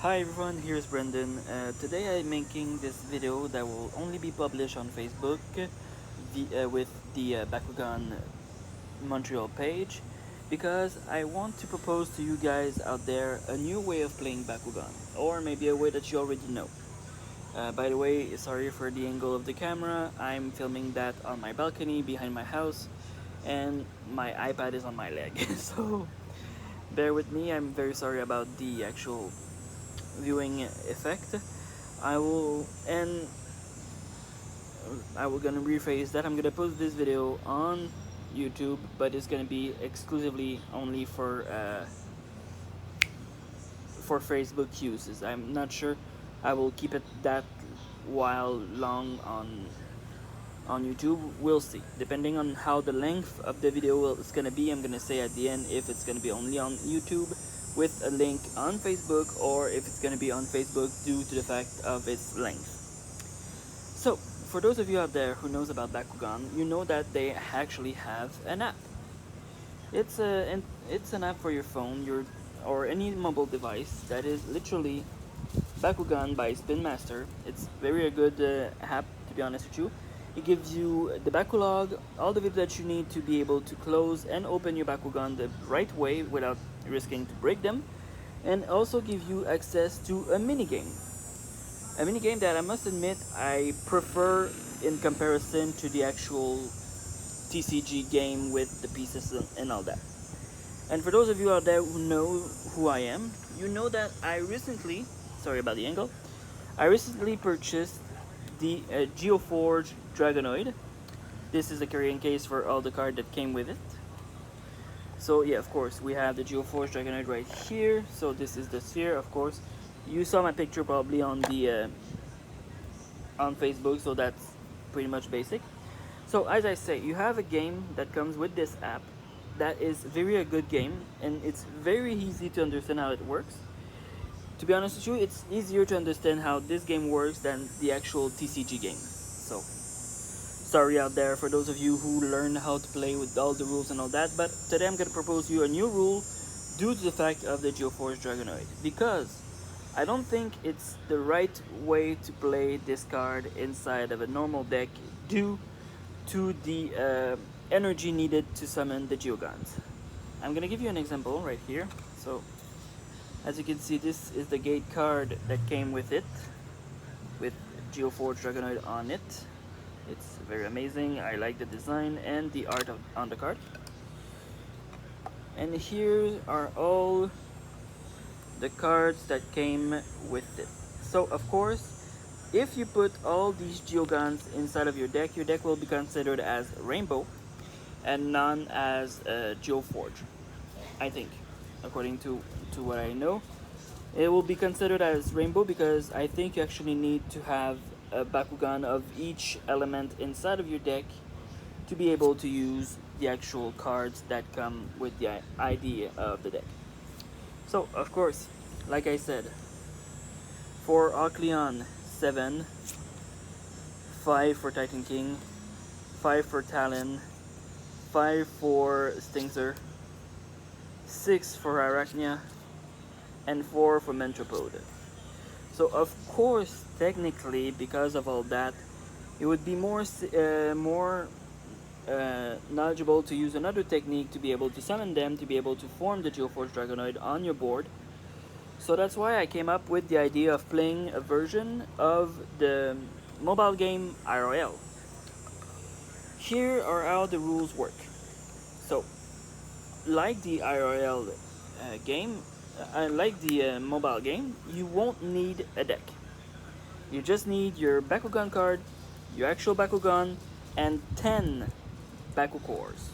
Hi everyone, here's Brendan. Today I'm making this video that will only be published on Facebook with the Bakugan Montreal page because I want to propose to you guys out there a new way of playing Bakugan, or maybe a way that you already know. By the way, sorry for the angle of the camera. I'm filming that on my balcony behind my house and my iPad is on my leg. So bear with me, I'm very sorry about the actual viewing effect. I will and I will gonna rephrase that. I'm gonna post this video on YouTube, but it's gonna be exclusively only for Facebook uses. I'm not sure I will keep it that while long on YouTube. We'll see, depending on how the length of the video is gonna be. I'm gonna say at the end if it's gonna be only on YouTube with a link on Facebook, or if it's gonna be on Facebook due to the fact of its length. So, for those of you out there who knows about Bakugan, you know that they actually have an app. It's an app for your phone, or any mobile device that is literally Bakugan by Spin Master. It's very a good app, to be honest with you. It gives you the Bakulog, all the videos that you need to be able to close and open your Bakugan the right way without risking to break them, and also give you access to a minigame. A minigame that I must admit I prefer in comparison to the actual TCG game with the pieces and all that. And for those of you out there who know who I am, you know that I recently, sorry about the angle, I recently purchased the Geoforge Dragonoid. This is the carrying case for all the cards that came with it. So yeah, of course, we have the Geoforce Dragonoid right here. So this is the sphere, of course. You saw my picture probably on the on Facebook, so that's pretty much basic. So as I say, you have a game that comes with this app that is very a good game, and it's very easy to understand how it works. To be honest with you, it's easier to understand how this game works than the actual TCG game. So sorry out there for those of you who learn how to play with all the rules and all that, but today I'm going to propose you a new rule due to the fact of the Geoforce Dragonoid, because I don't think it's the right way to play this card inside of a normal deck due to the energy needed to summon the Geogons. I'm going to give you an example right here. So as you can see, this is the gate card that came with it, with Geoforge Dragonoid on it. It's very amazing. I like the design and the art on the card. And here are all the cards that came with it. So of course, if you put all these Geogons inside of your deck will be considered as Rainbow and none as Geoforge. I think, according to what I know, it will be considered as Rainbow because I think you actually need to have a Bakugan of each element inside of your deck to be able to use the actual cards that come with the idea of the deck. So, of course, like I said, for Arcleon, 7, 5 for Titan King, 5 for Talon, 5 for Stinger, 6 for Arachnia, and 4 for Mentropode. So of course, technically, because of all that, it would be more knowledgeable to use another technique to be able to summon them, to be able to form the Geoforce Dragonoid on your board. So that's why I came up with the idea of playing a version of the mobile game IRL. Here are how the rules work. So, like the IRL game, like the mobile game, you won't need a deck. You just need your Bakugan card, your actual Bakugan, and 10 Bakukors.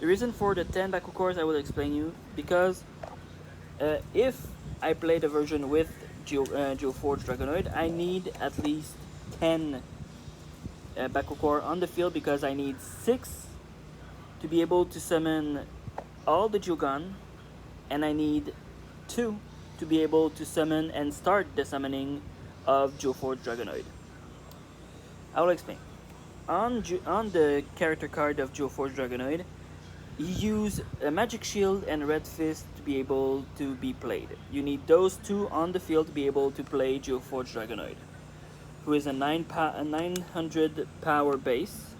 The reason for the 10 Bakukors I will explain you, because if I play the version with Geoforge Dragonoid, I need at least 10 Bakukor on the field, because I need 6 to be able to summon all the Geogon, and I need 2 to be able to summon and start the summoning of Geoforge Dragonoid. I will explain. On the character card of Geoforge Dragonoid, use a magic shield and a red fist to be able to be played. You need those two on the field to be able to play Geoforged Dragonoid, who is a 900 power base,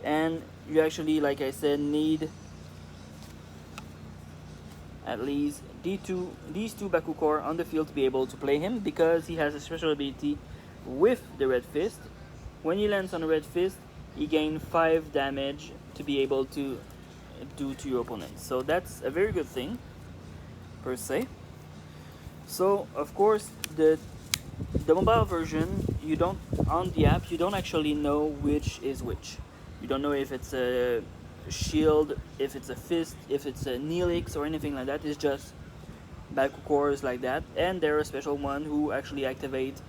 and you actually, like I said, need at least these two Bakukor on the field to be able to play him, because he has a special ability with the red fist. When he lands on a red fist, he gains 5 damage to be able to do to your opponent. So that's a very good thing, per se. So of course the mobile version, you don't, on the app, you don't actually know which is which. You don't know if it's a shield, if it's a fist, if it's a Neelix or anything like that. It's just Bakukors like that, and there are a special one who actually activate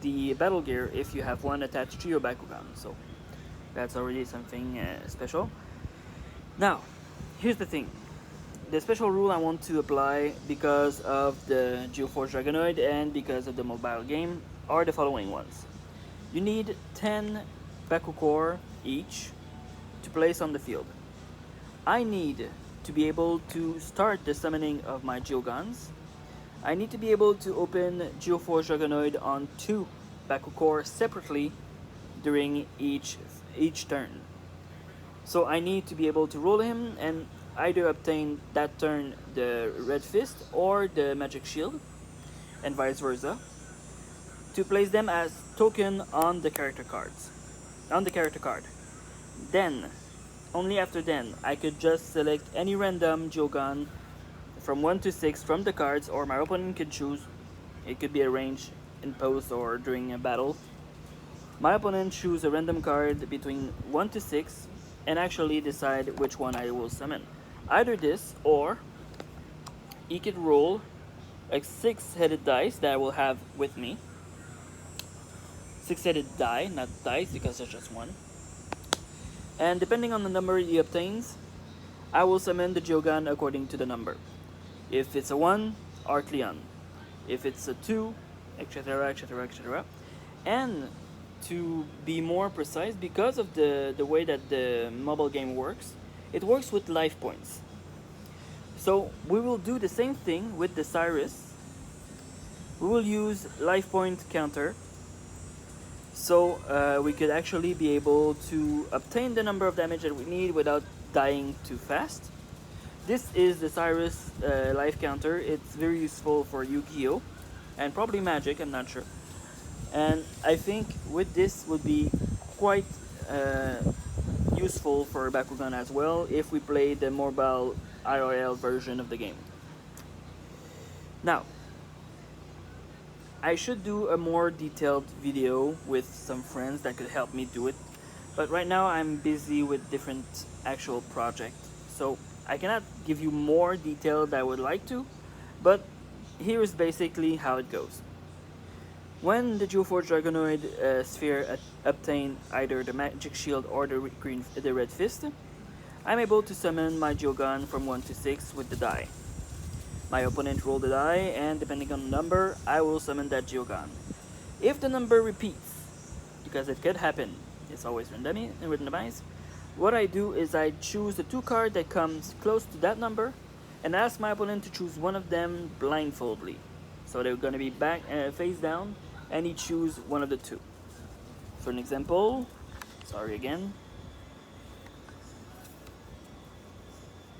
the battle gear if you have one attached to your Bakugan. So that's already something special. Now, here's the thing. The special rule I want to apply because of the Geoforce Dragonoid and because of the mobile game are the following ones. You need 10 Bakukor each to place on the field. I need to be able to start the summoning of my Geogans. I need to be able to open Geoforce Dragonoid on 2 Bakukor separately during each turn. So I need to be able to roll him and either obtain that turn the red fist or the magic shield, and vice versa, to place them as token on the character cards, on the character card. Then, only after then, I could just select any random Geogan from 1 to 6 from the cards, or my opponent could choose. It could be arranged in post or during a battle. My opponent choose a random card between 1 to 6 and actually decide which one I will summon. Either this, or he could roll a 6-headed dice that I will have with me. 6-headed die, not dice, because there's just one. And depending on the number he obtains, I will summon the Geogan according to the number. If it's a 1, Arcleon. If it's a 2, etc, etc, etc. And to be more precise, because of the way that the mobile game works, it works with life points. So we will do the same thing with the Cyrus. We will use life point counter, so we could actually be able to obtain the number of damage that we need without dying too fast. This is the Cyrus life counter. It's very useful for Yu-Gi-Oh! And probably Magic, I'm not sure. And I think with this would be quite useful for Bakugan as well if we play the mobile IRL version of the game. Now, I should do a more detailed video with some friends that could help me do it, but right now I'm busy with different actual projects, so I cannot give you more detail that I would like to, but here is basically how it goes. When the Geoforce Dragonoid sphere obtain either the magic shield or the red fist, I'm able to summon my Geogan from 1 to 6 with the die. My opponent roll the die, and depending on the number, I will summon that Geogan. If the number repeats, because it could happen, it's always randomized, what I do is I choose the 2 card that comes close to that number and ask my opponent to choose one of them blindfoldly. So they're going to be back face down, and he choose one of the 2. For an example, sorry again.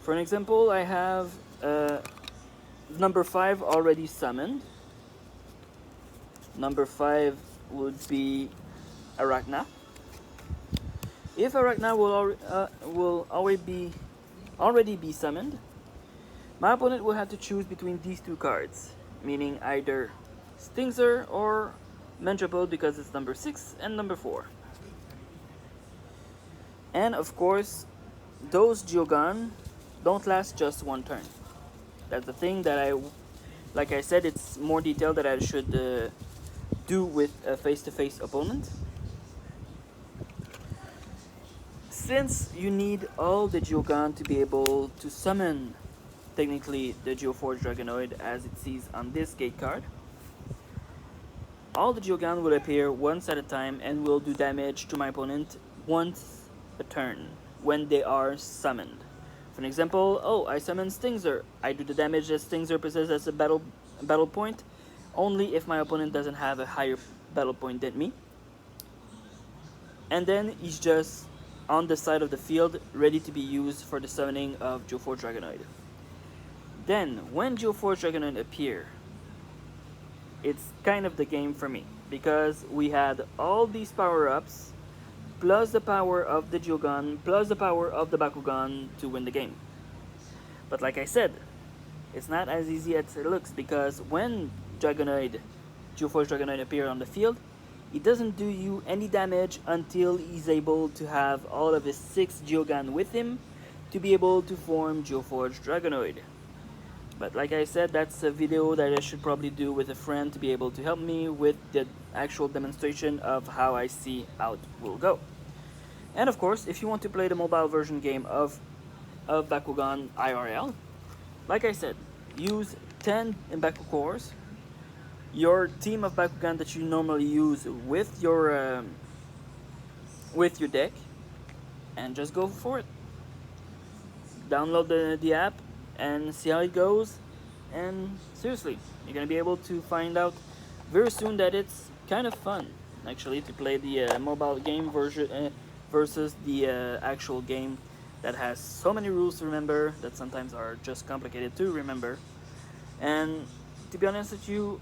For an example, I have number 5 already summoned. Number 5 would be Arachna. If Arachna will already be summoned, my opponent will have to choose between these 2 cards, meaning either Stingzer or Mentrapode, because it's number 6 and number 4. And of course, those Geogan don't last just 1 turn. That's the thing that like I said, it's more detailed that I should do with a face-to-face opponent. Since you need all the Geogan to be able to summon, technically, the Geoforce Dragonoid as it sees on this gate card, all the Geogan will appear once at a time and will do damage to my opponent once a turn. when they are summoned. For an example, oh, I summon Stingzer. I do the damage that Stingzer possesses as a battle point, only if my opponent doesn't have a higher battle point than me. And then he's just on the side of the field, ready to be used for the summoning of Geoforce Dragonoid. Then, when Geoforce Dragonoid appear, it's kind of the game for me, because we had all these power-ups, plus the power of the Geogun, plus the power of the Bakugan to win the game. But like I said, it's not as easy as it looks, because when Geoforce Dragonoid appear on the field, he doesn't do you any damage until he's able to have all of his 6 Geogun with him to be able to form Geoforce Dragonoid. But like I said, that's a video that I should probably do with a friend to be able to help me with the actual demonstration of how I see how it will go. And of course, if you want to play the mobile version game of Bakugan IRL, like I said, use 10 Baku cores, your team of Bakugan that you normally use with your deck, and just go for it. Download the app and see how it goes. And seriously, you're gonna be able to find out very soon that it's kind of fun actually to play the mobile game version versus the actual game that has so many rules to remember that sometimes are just complicated to remember. And to be honest with you,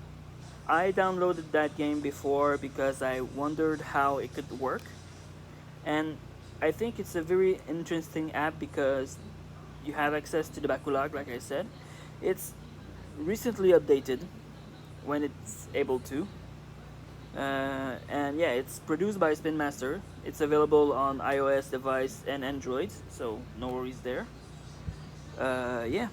I downloaded that game before because I wondered how it could work, and I think it's a very interesting app because you have access to the Bakulog, like I said. It's recently updated when it's able to, and yeah, it's produced by Spin Master. It's available on iOS device and Android, so no worries there. Yeah,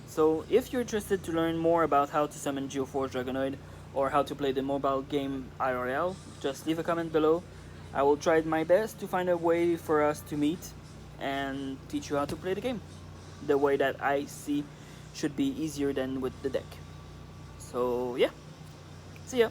so if you're interested to learn more about how to summon Geoforce Dragonoid or how to play the mobile game IRL, just leave a comment below. I will try my best to find a way for us to meet and teach you how to play the game the way that I see should be easier than with the deck. So yeah, see ya.